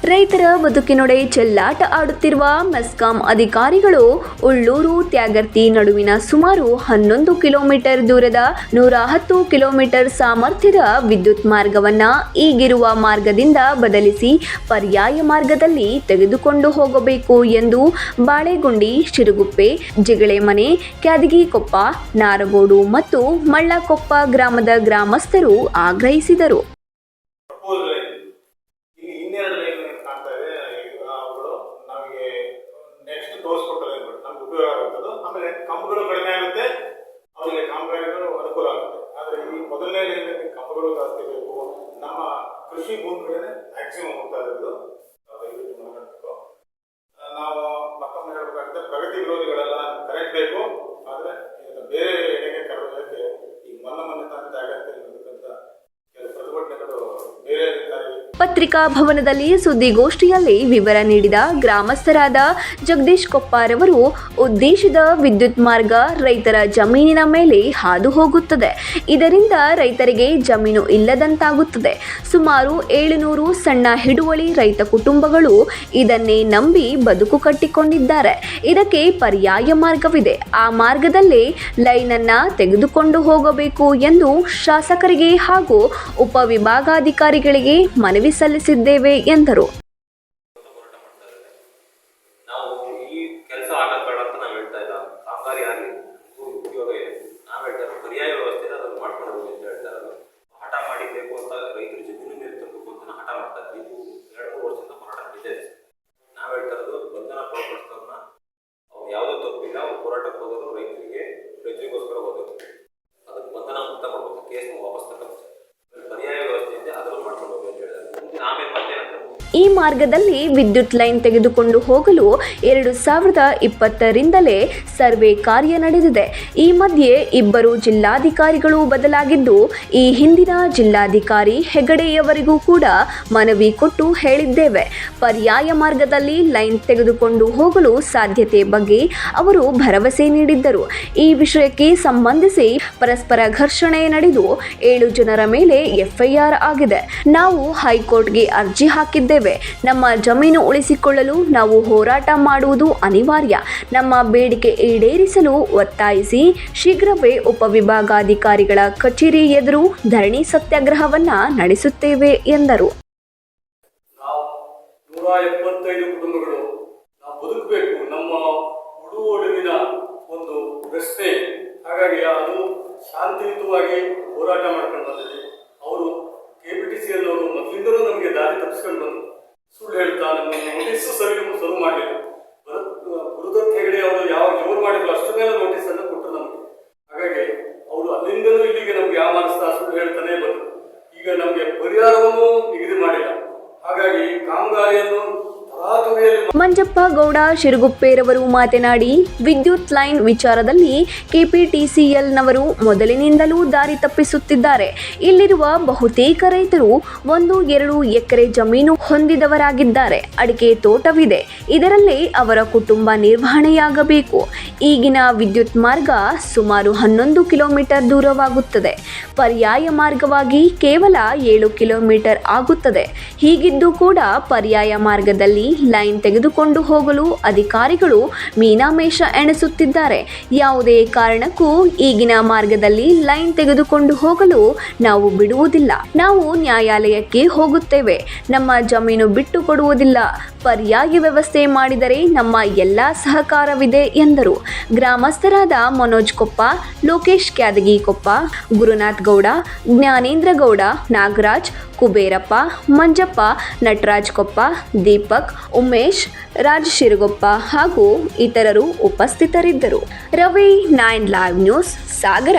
ರೈತರ ಬದುಕಿನೊಡೆ ಚೆಲ್ಲಾಟ ಆಡುತ್ತಿರುವ ಮೆಸ್ಕಾಂ ಅಧಿಕಾರಿಗಳು ಉಳ್ಳೂರು ತ್ಯಾಗರ್ತಿ ನಡುವಿನ ಸುಮಾರು 11 ಕಿಲೋಮೀಟರ್ ದೂರದ 110 ಕಿಲೋಮೀಟರ್ ಸಾಮರ್ಥ್ಯದ ವಿದ್ಯುತ್ ಮಾರ್ಗವನ್ನ ಈಗಿರುವ ಮಾರ್ಗದಿಂದ ಬದಲಿಸಿ ಪರ್ಯಾಯ ಮಾರ್ಗದಲ್ಲಿ ತೆಗೆದುಕೊಂಡು ಹೋಗಬೇಕು ಎಂದು ಬಾಳೆಗುಂಡಿ, ಶಿರಗುಪ್ಪೆ, ಜಿಗಳೆಮನೆ, ಕ್ಯಾದಗಿಕೊಪ್ಪ, ನಾರಗೋಡು ಮತ್ತು ಮಳ್ಳಕೊಪ್ಪ ಗ್ರಾಮದ ಗ್ರಾಮಸ್ಥರು ಆಗ್ರಹಿಸಿದರು. ಆಮೇಲೆ ಕಂಬಗಳು ಕಡಿಮೆ ಆಗುತ್ತೆ, ಅವರಿಗೆ ಕಾಮಗಾರಿಗಳು ಅನುಕೂಲ ಆಗುತ್ತೆ. ಆದರೆ ಈ ಮೊದಲನೇ ಕಂಬಗಳು ಜಾಸ್ತಿ ಬೇಕು. ನಮ್ಮ ಕೃಷಿ ಭೂಮಿಗಳೇ ಮ್ಯಾಕ್ಸಿಮಮ್ ಹೋಗ್ತಾ ಇರೋದು. ನಾವು ಮತ್ತೊಮ್ಮೆ ಹೇಳಬೇಕಾಗುತ್ತೆ, ಪ್ರಗತಿ ವಿರೋಧಿಗಳೆಲ್ಲ ಕರೆಕ್ಟ್ ಬೇಕು. ಆದರೆ ಬೇರೆ ಎಡೆಗೆ ಕರೆದೋದಕ್ಕೆ ಈ ಮೊನ್ನೆ ತಾನೇ ಜಾಗೃತಿ ಇರತಕ್ಕಂಥ ಕೆಲವು ಪ್ರತಿಭಟನೆಗಳು ಬೇರೆ ಇರ್ತಾರೆ. ಪತ್ರಿಕಾ ಭವನದಲ್ಲಿ ಸುದ್ದಿಗೋಷ್ಠಿಯಲ್ಲಿ ವಿವರ ನೀಡಿದ ಗ್ರಾಮಸ್ಥರಾದ ಜಗದೀಶ್ ಕೊಪ್ಪಾರವರು, ಉದ್ದೇಶದ ವಿದ್ಯುತ್ ಮಾರ್ಗ ರೈತರ ಜಮೀನಿನ ಮೇಲೆ ಹಾದು ಹೋಗುತ್ತದೆ. ಇದರಿಂದ ರೈತರಿಗೆ ಜಮೀನು ಇಲ್ಲದಂತಾಗುತ್ತದೆ. ಸುಮಾರು 700 ಸಣ್ಣ ಹಿಡುವಳಿ ರೈತ ಕುಟುಂಬಗಳು ಇದನ್ನೇ ನಂಬಿ ಬದುಕು ಕಟ್ಟಿಕೊಂಡಿದ್ದಾರೆ. ಇದಕ್ಕೆ ಪರ್ಯಾಯ ಮಾರ್ಗವಿದೆ. ಆ ಮಾರ್ಗದಲ್ಲೇ ಲೈನ್ ಅನ್ನ ತೆಗೆದುಕೊಂಡು ಹೋಗಬೇಕು ಎಂದು ಶಾಸಕರಿಗೆ ಹಾಗೂ ಉಪವಿಭಾಗಾಧಿಕಾರಿಗಳಿಗೆ ಮನವಿ ಸಲ್ಲಿಸಿದ್ದೇವೆ ಎಂದರು. ನಾವು ಈ ಕೆಲಸ ಆಗಬೇಡ ಅಂತ ನಾವು ಹೇಳ್ತಾ ಇಲ್ಲ. ಕಾಮಗಾರಿ ಆಗಲಿ, ಉದ್ಯೋಗ ಇದೆ, ನಾವು ಹೇಳ್ತಾ ಪರ್ಯಾಯ ವ್ಯವಸ್ಥೆ ಅದನ್ನು ಮಾಡ್ಕೊಳ್ಬೇಕು ಅಂತ ಹೇಳ್ತಾ ಇರೋದು. ಹಠ ಮಾಡಿಬೇಕು ಅಂತ ರೈತರು ಜಮೀನು ಮೇಲೆ ತರಬೇಕು ಅಂತ ಹಠ ಮಾಡ್ತಾ ಇದ್ದೀವಿ. ಇದು 2-3 ವರ್ಷದಿಂದ ಹೋರಾಟ ನಡೀತಾ ಇದೆ. ನಾವು ಹೇಳ್ತಾ ಇರೋದು ಬಂಧನ ಪ್ರಕರಣವನ್ನ ಅವ್ರು ಯಾವುದೋ ತಪ್ಪಿಲ್ಲ, ಅವ್ರು ಹೋರಾಟಕ್ಕೆ ಹೋದರು, ರೈತರಿಗೋಸ್ಕರ ಹೋದರು. ಅದಕ್ಕೆ ಬಂಧನ ಮುಕ್ತ ಮಾಡಬೇಕು, ಕೇಸ್ ವಾಪಸ್ ತಗೋಬೇಕು. ಪರ್ಯಾಯ ವ್ಯವಸ್ಥೆ ಇದೆ, ಅದನ್ನು ಮಾಡ್ಕೊಂಡು ಹೋಗಿ ಅಂತ ಹೇಳಿದ್ದಾರೆ. ಆಮೇಲೆ ಮತ್ತೆ ಈ ಮಾರ್ಗದಲ್ಲಿ ವಿದ್ಯುತ್ ಲೈನ್ ತೆಗೆದುಕೊಂಡು ಹೋಗಲು 2020ರಿಂದಲೇ ಸರ್ವೆ ಕಾರ್ಯ ನಡೆದಿದೆ. ಈ ಮಧ್ಯೆ 2 ಜಿಲ್ಲಾಧಿಕಾರಿಗಳು ಬದಲಾಗಿದ್ದು, ಈ ಹಿಂದಿನ ಜಿಲ್ಲಾಧಿಕಾರಿ ಹೆಗಡೆಯವರಿಗೂ ಕೂಡ ಮನವಿ ಕೊಟ್ಟು ಹೇಳಿದ್ದೇವೆ. ಪರ್ಯಾಯ ಮಾರ್ಗದಲ್ಲಿ ಲೈನ್ ತೆಗೆದುಕೊಂಡು ಹೋಗಲು ಸಾಧ್ಯತೆ ಬಗ್ಗೆ ಅವರು ಭರವಸೆ ನೀಡಿದ್ದರು. ಈ ವಿಷಯಕ್ಕೆ ಸಂಬಂಧಿಸಿ ಪರಸ್ಪರ ಘರ್ಷಣೆ ನಡೆದು 7 ಜನರ ಮೇಲೆ FIR ಆಗಿದೆ. ನಾವು ಹೈಕೋರ್ಟ್ಗೆ ಅರ್ಜಿ ಹಾಕಿದ್ದೇವೆ. ನಮ್ಮ ಜಮೀನು ಉಳಿಸಿಕೊಳ್ಳಲು ನಾವು ಹೋರಾಟ ಮಾಡುವುದು ಅನಿವಾರ್ಯ. ನಮ್ಮ ಬೇಡಿಕೆ ಈಡೇರಿಸಲು ಒತ್ತಾಯಿಸಿ ಶೀಘ್ರವೇ ಉಪವಿಭಾಗಾಧಿಕಾರಿಗಳ ಕಚೇರಿ ಎದುರು ಧರಣಿ ಸತ್ಯಾಗ್ರಹವನ್ನ ನಡೆಸುತ್ತೇವೆ ಎಂದರು. ನಾವು 175 ಕುಟುಂಬಗಳು ನಾವು ಬದುಕಬೇಕು. ನಮ್ಮ ಉಡುವಿನ ಒಂದು ಪ್ರಶ್ನೆ. ಹಾಗಾಗಿ ಅದು ಶಾಂತಿಯುತವಾಗಿ ಹೋರಾಟ ಮಾಡ್ಕೊಂಡು ಬಂದಿದೆ. ಅವರು KPTC ಅನ್ನೋರು ಮೊದಲಿಂದಲೂ ನಮಗೆ ದಾರಿ ತಪ್ಪಿಸ್ಕೊಂಡು ಬಂದರು. ಸುಳ್ಳು ಹೇಳ್ತಾ ನಮ್ಮನ್ನು ನೋಟಿಸ್ ಸರ್ವ್ ಮಾಡಲಿಲ್ಲ. ಗುರುದತ್ ಹೆಗಡೆ ಅವರು ಯಾವಾಗ ಜೋರು ಮಾಡಿದ್ರು ಅಷ್ಟು ಮೇಲೆ ನೋಟಿಸನ್ನು ಕೊಟ್ಟರು ನಮಗೆ. ಹಾಗಾಗಿ ಅವರು ಅಲ್ಲಿಂದಲೂ ಇಲ್ಲಿಗೆ ನಮ್ಗೆ ಯಾವ ಮಾಡಿಸ್ತಾ ಸುಳ್ಳು ಹೇಳ್ತಾನೆ ಬಂದರು. ಈಗ ನಮಗೆ ಪರಿಹಾರವನ್ನು ನಿಗದಿ ಮಾಡಿಲ್ಲ. ಹಾಗಾಗಿ ಕಾಮಗಾರಿಯನ್ನು ಮಂಜಪ್ಪ ಗೌಡ ಶಿರಗುಪ್ಪೇರವರು ಮಾತನಾಡಿ, ವಿದ್ಯುತ್ ಲೈನ್ ವಿಚಾರದಲ್ಲಿ KPTCLನವರು ಮೊದಲಿನಿಂದಲೂ ದಾರಿ ತಪ್ಪಿಸುತ್ತಿದ್ದಾರೆ. ಇಲ್ಲಿರುವ ಬಹುತೇಕ ರೈತರು 1-2 ಎಕರೆ ಜಮೀನು ಹೊಂದಿದವರಾಗಿದ್ದಾರೆ. ಅಡಿಕೆ ತೋಟವಿದೆ. ಇದರಲ್ಲೇ ಅವರ ಕುಟುಂಬ ನಿರ್ವಹಣೆಯಾಗಬೇಕು. ಈಗಿನ ವಿದ್ಯುತ್ ಮಾರ್ಗ ಸುಮಾರು 11 ಕಿಲೋಮೀಟರ್ ದೂರವಾಗುತ್ತದೆ. ಪರ್ಯಾಯ ಮಾರ್ಗವಾಗಿ ಕೇವಲ 7 ಕಿಲೋಮೀಟರ್ ಆಗುತ್ತದೆ. ಹೀಗಿದ್ದು ಕೂಡ ಪರ್ಯಾಯ ಮಾರ್ಗದಲ್ಲಿ ಲೈನ್ ತೆಗೆದುಕೊಂಡು ಹೋಗಲು ಅಧಿಕಾರಿಗಳು ಮೀನಾಮೇಷ ಎಣಿಸುತ್ತಿದ್ದಾರೆ. ಯಾವುದೇ ಕಾರಣಕ್ಕೂ ಈಗಿನ ಮಾರ್ಗದಲ್ಲಿ ಲೈನ್ ತೆಗೆದುಕೊಂಡು ಹೋಗಲು ನಾವು ಬಿಡುವುದಿಲ್ಲ. ನಾವು ನ್ಯಾಯಾಲಯಕ್ಕೆ ಹೋಗುತ್ತೇವೆ. ನಮ್ಮ ಜಮೀನು ಬಿಟ್ಟು ಕೊಡುವುದಿಲ್ಲ. ಪರ್ಯಾಯ ವ್ಯವಸ್ಥೆ ಮಾಡಿದರೆ ನಮ್ಮ ಎಲ್ಲ ಸಹಕಾರವಿದೆ ಎಂದರು. ಗ್ರಾಮಸ್ಥರಾದ ಮನೋಜ್ ಕೊಪ್ಪ, ಲೋಕೇಶ್ ಕ್ಯಾದಗಿಕೊಪ್ಪ, ಗುರುನಾಥ್ ಗೌಡ, ಜ್ಞಾನೇಂದ್ರ ಗೌಡ, ನಾಗರಾಜ್, ಕುಬೇರಪ್ಪ, ಮಂಜಪ್ಪ, ನಟರಾಜ್ ಕೊಪ್ಪ, ದೀಪಕ್, ಉಮೇಶ್, ರಾಜ್ ಶಿರಗೊಪ್ಪ ಹಾಗೂ ಇತರರು ಉಪಸ್ಥಿತರಿದ್ದರು. ರವಿ 9 ಲೈವ್ ನ್ಯೂಸ್, ಸಾಗರ.